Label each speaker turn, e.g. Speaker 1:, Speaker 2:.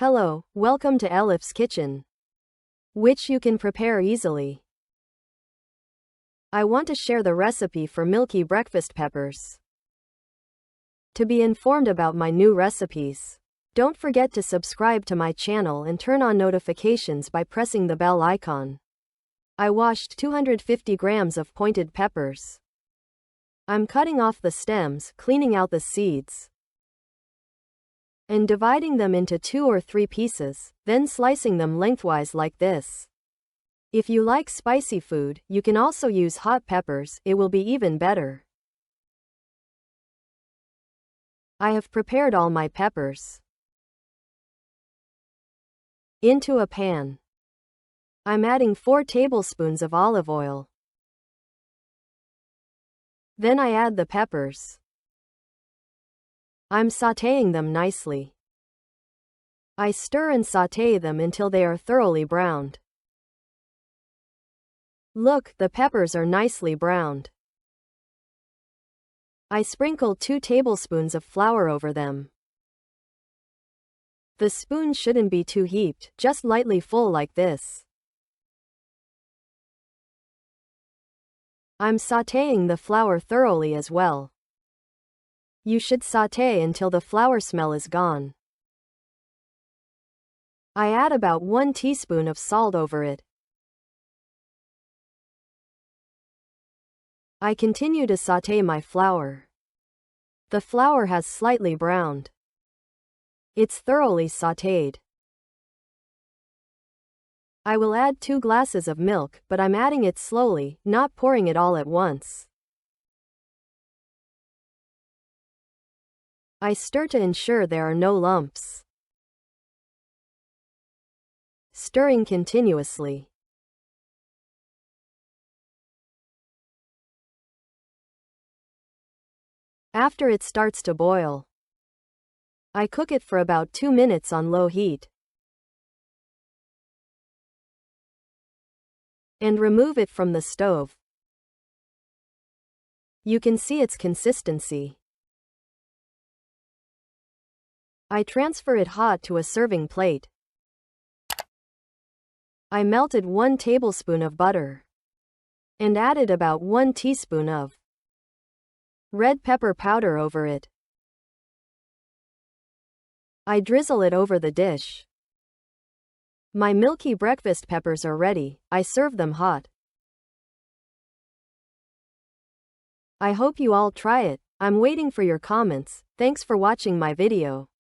Speaker 1: Hello, welcome to Elif's Kitchen, which you can prepare easily. I want to share the recipe for milky breakfast peppers. To be informed about my new recipes, don't forget to subscribe to my channel and turn on notifications by pressing the bell icon. I washed 250 grams of pointed peppers. I'm cutting off the stems, cleaning out the seeds, and dividing them into 2 or 3 pieces, then slicing them lengthwise like this. If you like spicy food, you can also use hot peppers, it will be even better. I have prepared all my peppers. Into a pan, I'm adding 4 tablespoons of olive oil. Then I add the peppers. I'm sautéing them nicely. I stir and sauté them until they are thoroughly browned. Look, the peppers are nicely browned. I sprinkle 2 tablespoons of flour over them. The spoon shouldn't be too heaped, just lightly full like this. I'm sautéing the flour thoroughly as well. You should sauté until the flour smell is gone. I add about 1 teaspoon of salt over it. I continue to sauté my flour. The flour has slightly browned. It's thoroughly sautéed. I will add 2 glasses of milk, but I'm adding it slowly, not pouring it all at once. I stir to ensure there are no lumps. Stirring continuously. After it starts to boil, I cook it for about 2 minutes on low heat and remove it from the stove. You can see its consistency. I transfer it hot to a serving plate. I melted 1 tablespoon of butter and added about 1 teaspoon of red pepper powder over it. I drizzle it over the dish. My milky breakfast peppers are ready. I serve them hot. I hope you all try it. I'm waiting for your comments. Thanks for watching my video.